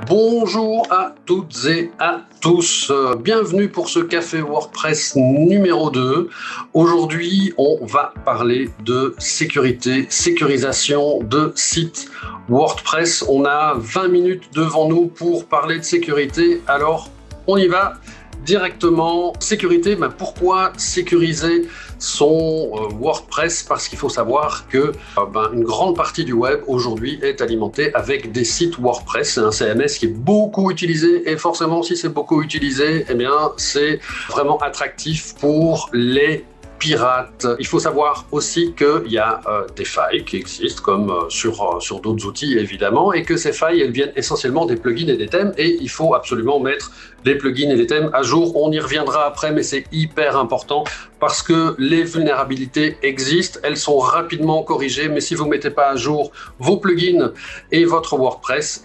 Bonjour à toutes et à tous, bienvenue pour ce café WordPress numéro 2. Aujourd'hui, on va parler de sécurité, sécurisation de sites WordPress. On a 20 minutes devant nous pour parler de sécurité, alors on y va directement. Sécurité, pourquoi sécuriser son WordPress? Parce qu'il faut savoir que une grande partie du web aujourd'hui est alimentée avec des sites WordPress. C'est un CMS qui est beaucoup utilisé et forcément, si c'est beaucoup utilisé, c'est vraiment attractif pour les pirates. Il faut savoir aussi qu'il y a des failles qui existent comme sur d'autres outils évidemment, et que ces failles elles viennent essentiellement des plugins et des thèmes, et il faut absolument mettre les plugins et les thèmes à jour. On y reviendra après, mais c'est hyper important parce que les vulnérabilités existent, elles sont rapidement corrigées, mais si vous ne mettez pas à jour vos plugins et votre WordPress,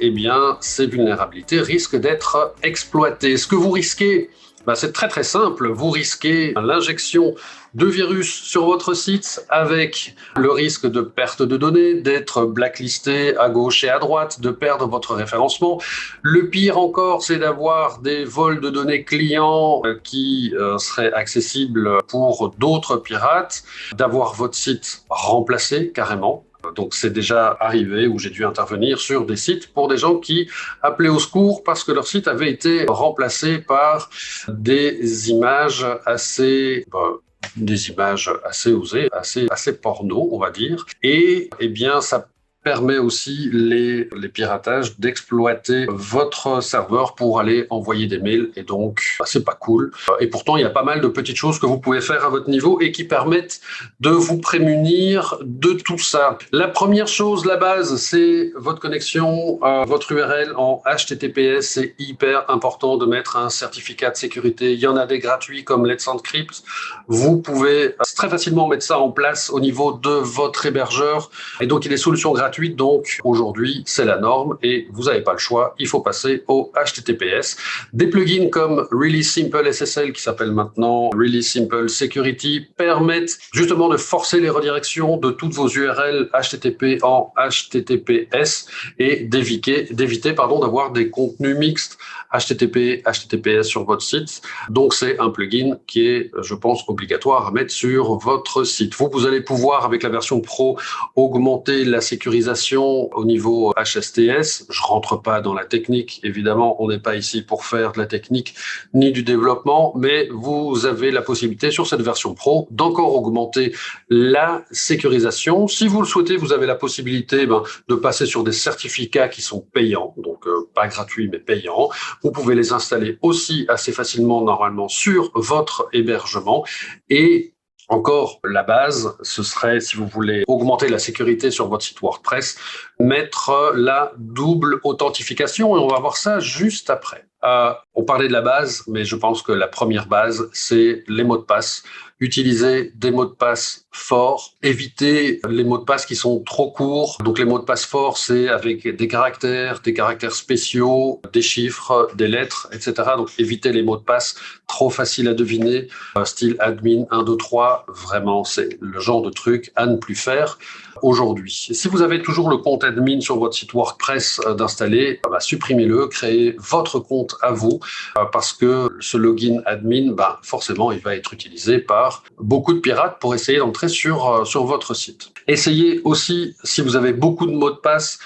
ces vulnérabilités risquent d'être exploitées. Ce que vous risquez, c'est très simple. Vous risquez l'injection de virus sur votre site avec le risque de perte de données, d'être blacklisté à gauche et à droite, de perdre votre référencement. Le pire encore, c'est d'avoir des vols de données clients qui seraient accessibles pour d'autres pirates, d'avoir votre site remplacé carrément. Donc c'est déjà arrivé où j'ai dû intervenir sur des sites pour des gens qui appelaient au secours parce que leur site avait été remplacé par des images assez osées, assez porno, on va dire. Et ça permet aussi les piratages d'exploiter votre serveur pour aller envoyer des mails, et donc c'est pas cool. Et pourtant il y a pas mal de petites choses que vous pouvez faire à votre niveau et qui permettent de vous prémunir de tout ça. La première chose, la base, c'est votre connexion, votre URL en HTTPS. C'est hyper important de mettre un certificat de sécurité. Il y en a des gratuits comme Let's Encrypt. Vous pouvez très facilement mettre ça en place au niveau de votre hébergeur, et donc il y a des solutions gratuites. Donc aujourd'hui, c'est la norme et vous n'avez pas le choix, il faut passer au HTTPS. Des plugins comme Really Simple SSL, qui s'appelle maintenant Really Simple Security, permettent justement de forcer les redirections de toutes vos URL HTTP en HTTPS et d'éviter d'avoir des contenus mixtes HTTP, HTTPS sur votre site. Donc c'est un plugin qui est, je pense, obligatoire à mettre sur votre site. Vous allez pouvoir, avec la version Pro, augmenter la sécurisation au niveau HSTS. Je rentre pas dans la technique, évidemment, on n'est pas ici pour faire de la technique ni du développement, mais vous avez la possibilité sur cette version Pro d'encore augmenter la sécurisation. Si vous le souhaitez, vous avez la possibilité de passer sur des certificats qui sont payants, donc pas gratuits mais payants. Vous pouvez les installer aussi assez facilement normalement sur votre hébergement. Et encore, la base, ce serait, si vous voulez augmenter la sécurité sur votre site WordPress, mettre la double authentification, et on va voir ça juste après. On parlait de la base, mais je pense que la première base, c'est les mots de passe. Utilisez des mots de passe forts, évitez les mots de passe qui sont trop courts. Donc les mots de passe forts, c'est avec des caractères spéciaux, des chiffres, des lettres, etc. Donc évitez les mots de passe trop faciles à deviner, style admin 1, 2, 3. Vraiment, c'est le genre de truc à ne plus faire aujourd'hui. Si vous avez toujours le compte admin sur votre site WordPress d'installer, supprimez-le, créez votre compte à vous, parce que ce login admin, forcément, il va être utilisé par beaucoup de pirates pour essayer d'entrer sur votre site. Essayez aussi, si vous avez beaucoup de mots de passe,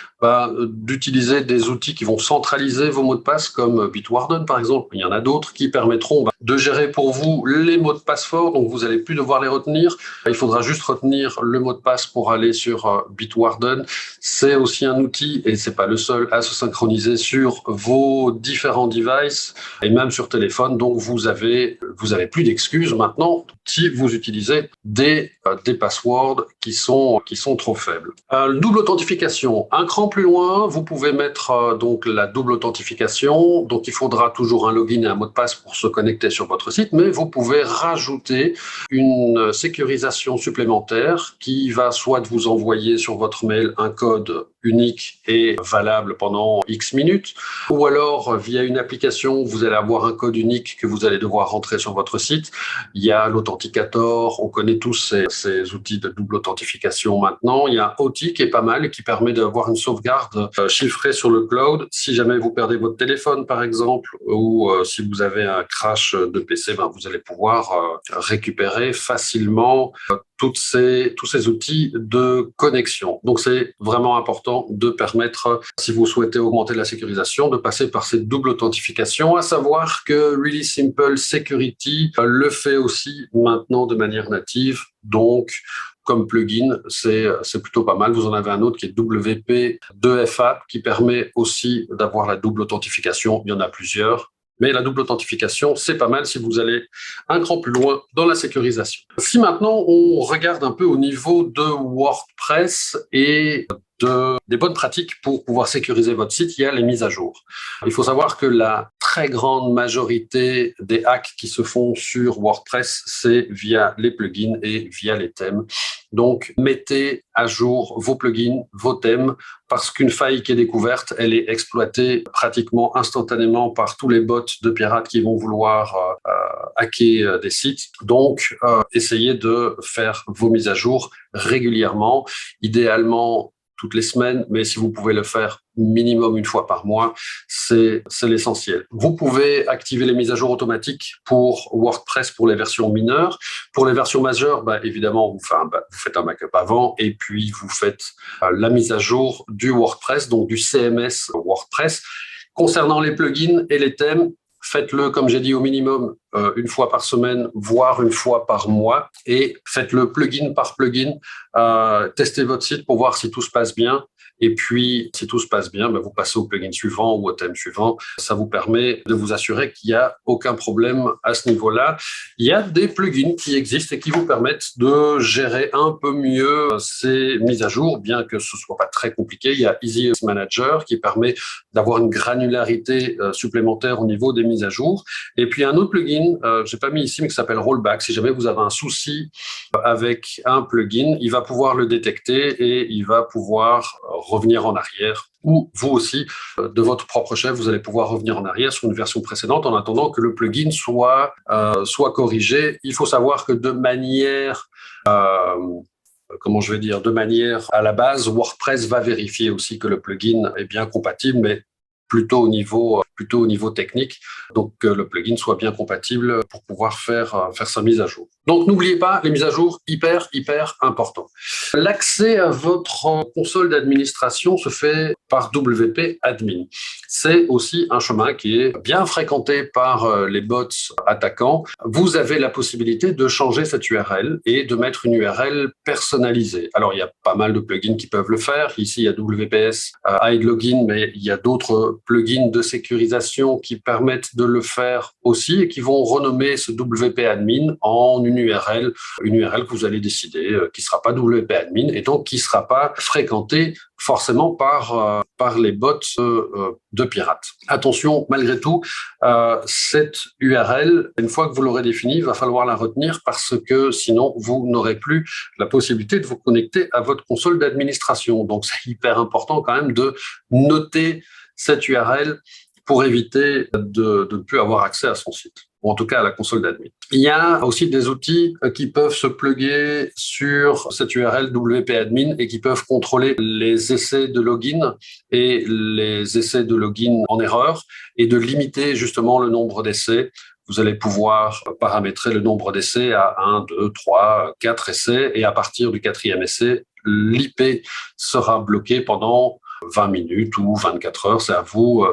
d'utiliser des outils qui vont centraliser vos mots de passe comme Bitwarden par exemple. Il y en a d'autres qui permettront de gérer pour vous les mots de passe forts, donc vous n'allez plus devoir les retenir. Il faudra juste retenir le mot de passe pour aller sur Bitwarden. C'est aussi un outil, et c'est pas le seul, à se synchroniser sur vos différents devices et même sur téléphone. Donc vous avez plus d'excuses maintenant si vous utilisez des passwords qui sont trop faibles. Double authentification, un cran plus loin, vous pouvez mettre donc la double authentification. Donc il faudra toujours un login et un mot de passe pour se connecter sur votre site, mais vous pouvez rajouter une sécurisation supplémentaire qui va soit vous envoyer sur votre mail un code unique et valable pendant X minutes, ou alors via une application, vous allez avoir un code unique que vous allez devoir rentrer sur votre site. Il y a l'Authenticator, on connaît tous ces outils de double authentification maintenant. Il y a OT qui est pas mal et qui permet d'avoir une sauvegarde chiffrée sur le cloud. Si jamais vous perdez votre téléphone, par exemple, ou si vous avez un crash de PC, vous allez pouvoir récupérer facilement tous ces outils de connexion. Donc, c'est vraiment important de permettre, si vous souhaitez augmenter la sécurisation, de passer par cette double authentification, à savoir que Really Simple Security le fait aussi maintenant de manière native. Donc, comme plugin, c'est plutôt pas mal. Vous en avez un autre qui est WP2FA qui permet aussi d'avoir la double authentification. Il y en a plusieurs. Mais la double authentification, c'est pas mal si vous allez un cran plus loin dans la sécurisation. Si maintenant on regarde un peu au niveau de WordPress et des bonnes pratiques pour pouvoir sécuriser votre site, il y a les mises à jour. Il faut savoir que la très grande majorité des hacks qui se font sur WordPress, c'est via les plugins et via les thèmes. Donc, mettez à jour vos plugins, vos thèmes, parce qu'une faille qui est découverte, elle est exploitée pratiquement instantanément par tous les bots de pirates qui vont vouloir hacker des sites. Donc, essayez de faire vos mises à jour régulièrement, idéalement toutes les semaines, mais si vous pouvez le faire minimum une fois par mois, c'est l'essentiel. Vous pouvez activer les mises à jour automatiques pour WordPress pour les versions mineures. Pour les versions majeures, évidemment, vous faites un backup avant et puis vous faites la mise à jour du WordPress, donc du CMS WordPress. Concernant les plugins et les thèmes, faites-le, comme j'ai dit, au minimum une fois par semaine, voire une fois par mois, et faites-le plugin par plugin. Testez votre site pour voir si tout se passe bien. Et puis, si tout se passe bien, vous passez au plugin suivant ou au thème suivant. Ça vous permet de vous assurer qu'il n'y a aucun problème à ce niveau-là. Il y a des plugins qui existent et qui vous permettent de gérer un peu mieux ces mises à jour, bien que ce soit pas très compliqué. Il y a Easy Manager qui permet d'avoir une granularité supplémentaire au niveau des mises à jour. Et puis, un autre plugin, j'ai pas mis ici, mais qui s'appelle Rollback. Si jamais vous avez un souci avec un plugin, il va pouvoir le détecter et il va pouvoir revenir en arrière, ou vous aussi, de votre propre chef, vous allez pouvoir revenir en arrière sur une version précédente en attendant que le plugin soit corrigé. Il faut savoir que de manière de manière à la base, WordPress va vérifier aussi que le plugin est bien compatible, mais plutôt au niveau technique, donc que le plugin soit bien compatible pour pouvoir faire sa mise à jour. Donc n'oubliez pas, les mises à jour, hyper important. L'accès à votre console d'administration se fait par WP Admin. C'est aussi un chemin qui est bien fréquenté par les bots attaquants. Vous avez la possibilité de changer cette URL et de mettre une URL personnalisée. Alors, il y a pas mal de plugins qui peuvent le faire. Ici, il y a WPS Hide Login, mais il y a d'autres plugins de sécurisation qui permettent de le faire aussi et qui vont renommer ce WP Admin en une URL que vous allez décider, qui sera pas WP Admin et donc qui sera pas fréquentée forcément par les bots de pirates. Attention, malgré tout, cette URL, une fois que vous l'aurez définie, il va falloir la retenir parce que sinon, vous n'aurez plus la possibilité de vous connecter à votre console d'administration. Donc, c'est hyper important quand même de noter cette URL pour éviter de ne plus avoir accès à son site, ou en tout cas à la console d'admin. Il y a aussi des outils qui peuvent se plugger sur cette URL WP Admin et qui peuvent contrôler les essais de login et les essais de login en erreur et de limiter justement le nombre d'essais. Vous allez pouvoir paramétrer le nombre d'essais à 1, 2, 3, 4 essais et à partir du 4e essai, l'IP sera bloqué pendant 20 minutes ou 24 heures, c'est à vous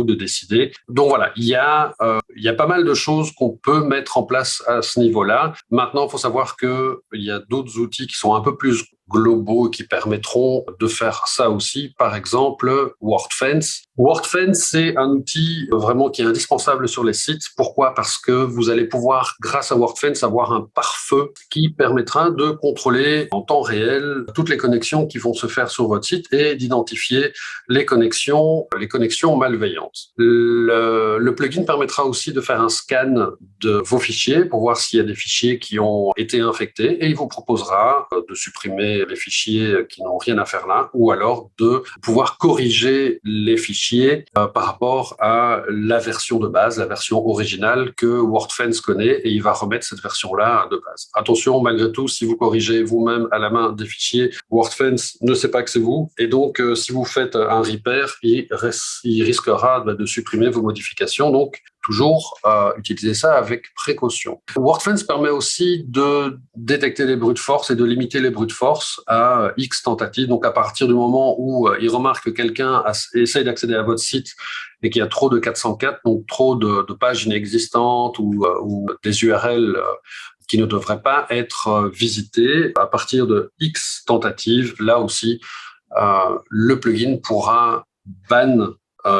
de décider. Donc voilà, il y a pas mal de choses qu'on peut mettre en place à ce niveau-là. Maintenant, il faut savoir que il y a d'autres outils qui sont un peu plus globaux qui permettront de faire ça aussi. Par exemple, WordFence. WordFence, c'est un outil vraiment qui est indispensable sur les sites. Pourquoi? Parce que vous allez pouvoir, grâce à WordFence, avoir un pare-feu qui permettra de contrôler en temps réel toutes les connexions qui vont se faire sur votre site et d'identifier les connexions malveillantes. Le plugin permettra aussi de faire un scan de vos fichiers pour voir s'il y a des fichiers qui ont été infectés et il vous proposera de supprimer les fichiers qui n'ont rien à faire là, ou alors de pouvoir corriger les fichiers par rapport à la version de base, la version originale que WordFence connaît, et il va remettre cette version-là de base. Attention, malgré tout, si vous corrigez vous-même à la main des fichiers, WordFence ne sait pas que c'est vous, et donc si vous faites un repair, il risquera de supprimer vos modifications. Donc, toujours utiliser ça avec précaution. WordFence permet aussi de détecter les brutes force et de limiter les brutes force à X tentatives. Donc, à partir du moment où il remarque que quelqu'un essaye d'accéder à votre site et qu'il y a trop de 404, donc trop de pages inexistantes ou des URL qui ne devraient pas être visitées, à partir de X tentatives, là aussi, le plugin pourra ban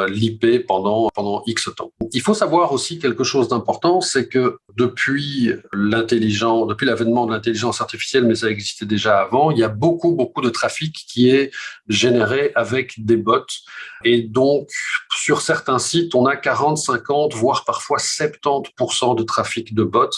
l'IP pendant X temps. Il faut savoir aussi quelque chose d'important, c'est que depuis l'avènement de l'intelligence artificielle, mais ça existait déjà avant, il y a beaucoup de trafic qui est généré avec des bots. Et donc, sur certains sites, on a 40, 50, voire parfois 70% de trafic de bots.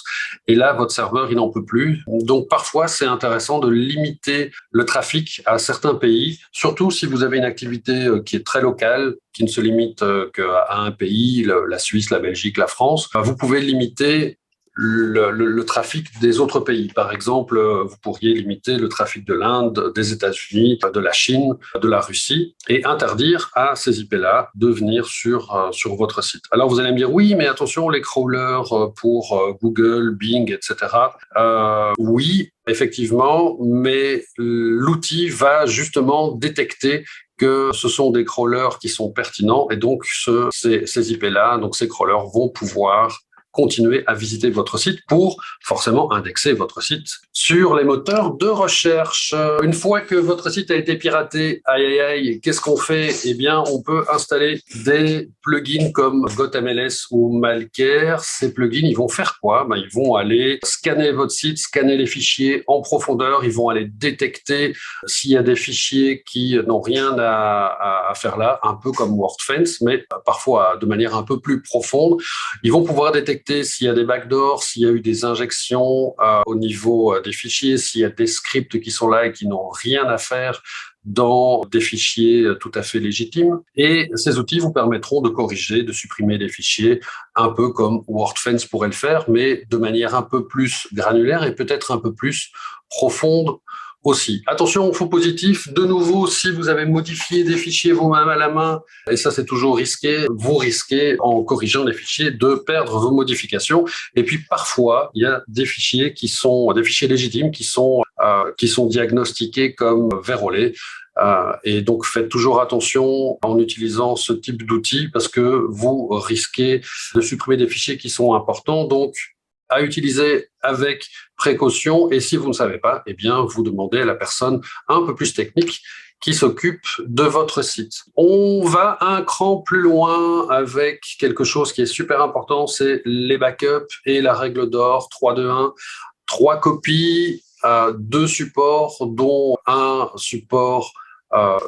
Et là, votre serveur, il n'en peut plus. Donc, parfois, c'est intéressant de limiter le trafic à certains pays, surtout si vous avez une activité qui est très locale, qui ne se limite qu'à un pays, la Suisse, la Belgique, la France. Vous pouvez limiter le trafic des autres pays. Par exemple, vous pourriez limiter le trafic de l'Inde, des États-Unis, de la Chine, de la Russie, et interdire à ces IP-là de venir sur votre site. Alors vous allez me dire, oui, mais attention, les crawlers pour Google, Bing, etc. Oui, effectivement, mais l'outil va justement détecter que ce sont des crawlers qui sont pertinents, et donc ces IP-là, donc ces crawlers vont pouvoir continuer à visiter votre site pour forcément indexer votre site sur les moteurs de recherche. Une fois que votre site a été piraté, qu'est-ce qu'on fait? Eh bien, on peut installer des plugins comme GotMLS ou Malcare. Ces plugins, ils vont faire quoi? Ils vont aller scanner votre site, scanner les fichiers en profondeur. Ils vont aller détecter s'il y a des fichiers qui n'ont rien à faire là, un peu comme WordFence, mais parfois de manière un peu plus profonde. Ils vont pouvoir détecter s'il y a des backdoors, s'il y a eu des injections au niveau des fichiers, s'il y a des scripts qui sont là et qui n'ont rien à faire dans des fichiers tout à fait légitimes. Et ces outils vous permettront de corriger, de supprimer des fichiers, un peu comme WordFence pourrait le faire, mais de manière un peu plus granulaire et peut-être un peu plus profonde aussi. Attention, faux positif. De nouveau, si vous avez modifié des fichiers vous-même à la main, et ça c'est toujours risqué, vous risquez, en corrigeant les fichiers, de perdre vos modifications. Et puis parfois, il y a des fichiers des fichiers légitimes qui sont diagnostiqués comme vérolés. Et donc faites toujours attention en utilisant ce type d'outils parce que vous risquez de supprimer des fichiers qui sont importants. Donc à utiliser avec précaution, et si vous ne savez pas, eh bien, vous demandez à la personne un peu plus technique qui s'occupe de votre site. On va un cran plus loin avec quelque chose qui est super important, c'est les backups et la règle d'or 3-2-1. 3 copies, 2 supports, dont un support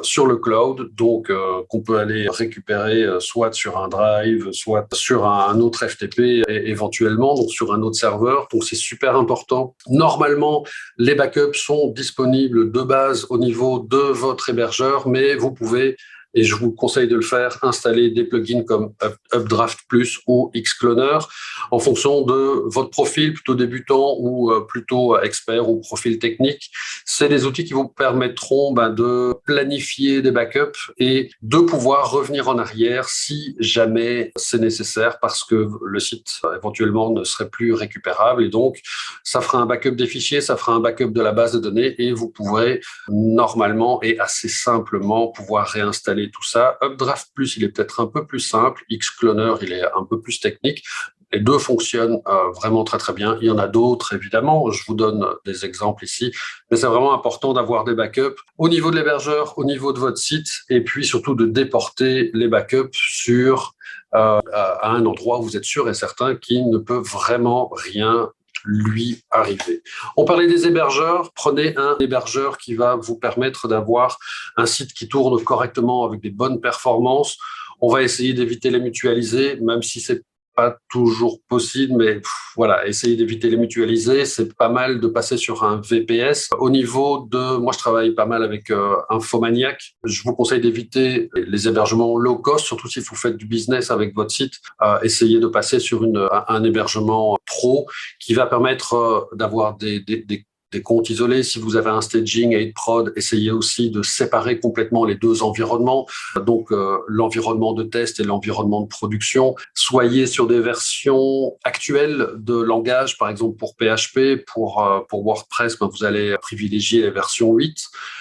sur le cloud, donc qu'on peut aller récupérer soit sur un drive, soit sur un autre FTP éventuellement, donc sur un autre serveur. Donc c'est super important. Normalement, les backups sont disponibles de base au niveau de votre hébergeur, mais vous pouvez, et je vous conseille de le faire, installer des plugins comme Updraft Plus ou Xcloner en fonction de votre profil, plutôt débutant ou plutôt expert ou profil technique. C'est des outils qui vous permettront de planifier des backups et de pouvoir revenir en arrière si jamais c'est nécessaire parce que le site éventuellement ne serait plus récupérable, et donc ça fera un backup des fichiers, ça fera un backup de la base de données et vous pourrez normalement et assez simplement pouvoir réinstaller tout ça. Updraft Plus, il est peut-être un peu plus simple. Xcloner, il est un peu plus technique. Les deux fonctionnent vraiment très très bien. Il y en a d'autres, évidemment. Je vous donne des exemples ici. Mais c'est vraiment important d'avoir des backups au niveau de l'hébergeur, au niveau de votre site, et puis surtout de déporter les backups à un endroit où vous êtes sûr et certain qu'il ne peut vraiment rien lui arriver. On parlait des hébergeurs. Prenez un hébergeur qui va vous permettre d'avoir un site qui tourne correctement avec des bonnes performances. On va essayer d'éviter les mutualisés, même si c'est pas toujours possible, mais voilà, essayez d'éviter les mutualisés. C'est pas mal de passer sur un VPS. Au niveau de, moi je travaille pas mal avec Infomaniac. Je vous conseille d'éviter les hébergements low cost, surtout si vous faites du business avec votre site. Essayez de passer sur un hébergement pro qui va permettre d'avoir des comptes isolés. Si vous avez un staging et une prod, essayez aussi de séparer complètement les deux environnements, donc l'environnement de test et l'environnement de production. Soyez sur des versions actuelles de langage, par exemple pour PHP, pour WordPress, vous allez privilégier les versions 8.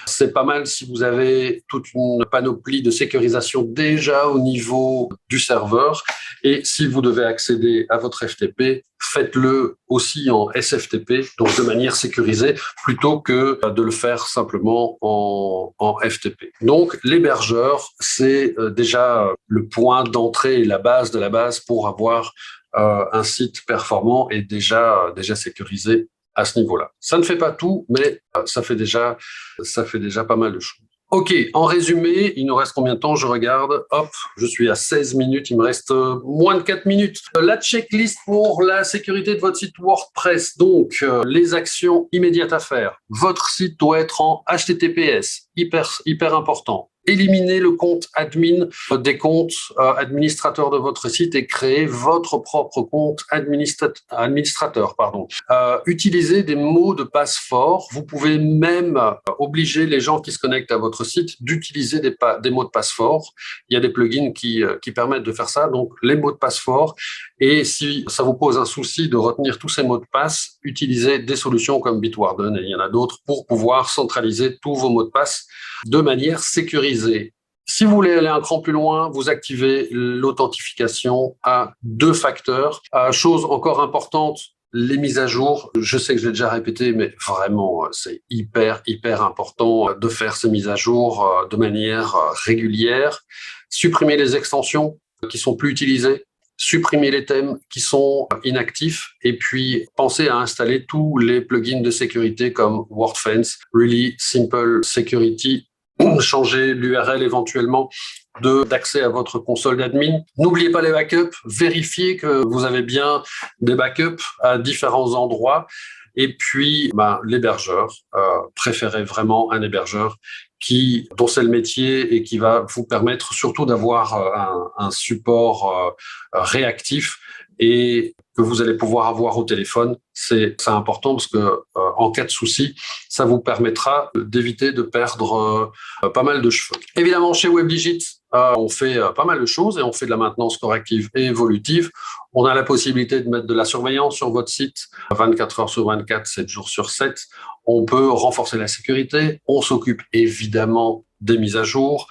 C'est pas mal si vous avez toute une panoplie de sécurisation déjà au niveau du serveur, et si vous devez accéder à votre FTP, faites-le aussi en SFTP, donc de manière sécurisée, plutôt que de le faire simplement en FTP. Donc, l'hébergeur, c'est déjà le point d'entrée et la base de la base pour avoir un site performant et déjà sécurisé à ce niveau-là. Ça ne fait pas tout, mais ça fait déjà pas mal de choses. Ok, en résumé, il nous reste combien de temps? Je regarde, hop, je suis à 16 minutes, il me reste moins de 4 minutes. La checklist pour la sécurité de votre site WordPress. Donc, les actions immédiates à faire. Votre site doit être en HTTPS, hyper important. Éliminez le compte admin des comptes administrateurs de votre site et créez votre propre compte administrateur. Utilisez des mots de passe forts. Vous pouvez même obliger les gens qui se connectent à votre site d'utiliser des mots de passe forts. Il y a des plugins qui permettent de faire ça. Donc, les mots de passe forts. Et si ça vous pose un souci de retenir tous ces mots de passe, utilisez des solutions comme Bitwarden, et il y en a d'autres, pour pouvoir centraliser tous vos mots de passe de manière sécurisée. Si vous voulez aller un cran plus loin, vous activez l'authentification à 2 facteurs. Chose encore importante, les mises à jour. Je sais que je l'ai déjà répété, mais vraiment, c'est hyper important de faire ces mises à jour de manière régulière. Supprimez les extensions qui sont plus utilisées. Supprimez les thèmes qui sont inactifs et puis pensez à installer tous les plugins de sécurité comme WordFence, Really Simple Security. Changez l'URL éventuellement d'accès à votre console d'admin. N'oubliez pas les backups, vérifiez que vous avez bien des backups à différents endroits. Et puis, l'hébergeur, préférez vraiment un hébergeur dont c'est le métier et qui va vous permettre surtout d'avoir un support réactif et que vous allez pouvoir avoir au téléphone. C'est important parce que en cas de souci, ça vous permettra d'éviter de perdre pas mal de cheveux. Évidemment, chez WebDigit, on fait pas mal de choses et on fait de la maintenance corrective et évolutive. On a la possibilité de mettre de la surveillance sur votre site 24 heures sur 24, 7 jours sur 7. On peut renforcer la sécurité. On s'occupe évidemment des mises à jour.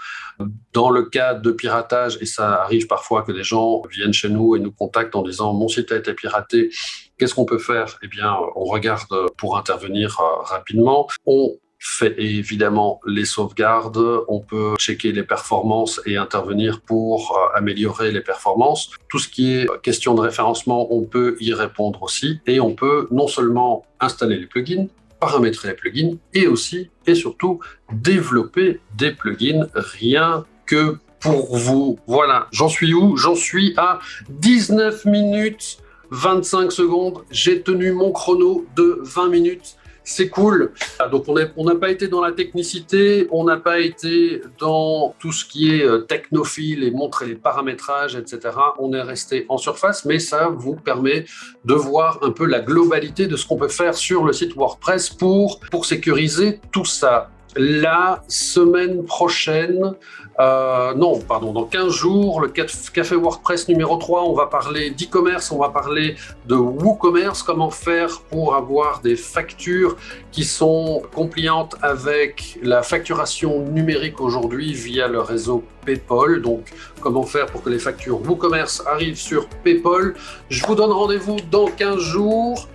Dans le cas de piratage, et ça arrive parfois que des gens viennent chez nous et nous contactent en disant « mon site a été piraté, qu'est-ce qu'on peut faire ?» Eh bien, on regarde pour intervenir rapidement. On fait évidemment les sauvegardes, on peut checker les performances et intervenir pour améliorer les performances. Tout ce qui est question de référencement, on peut y répondre aussi. Et on peut non seulement installer les plugins, paramétrer les plugins et aussi et surtout développer des plugins rien que pour vous. Voilà, j'en suis où? J'en suis à 19 minutes 25 secondes. J'ai tenu mon chrono de 20 minutes. C'est cool. Donc, on n'a pas été dans la technicité, on n'a pas été dans tout ce qui est technophile et montrer les paramétrages, etc. On est resté en surface, mais ça vous permet de voir un peu la globalité de ce qu'on peut faire sur le site WordPress pour sécuriser tout ça. La semaine prochaine, dans 15 jours, le Café WordPress numéro 3, on va parler d'e-commerce, on va parler de WooCommerce, comment faire pour avoir des factures qui sont compliantes avec la facturation numérique aujourd'hui via le réseau PayPal. Donc, comment faire pour que les factures WooCommerce arrivent sur PayPal. Je vous donne rendez-vous dans 15 jours.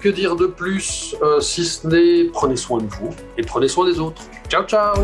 Que dire de plus si ce n'est prenez soin de vous et prenez soin des autres. Ciao, ciao!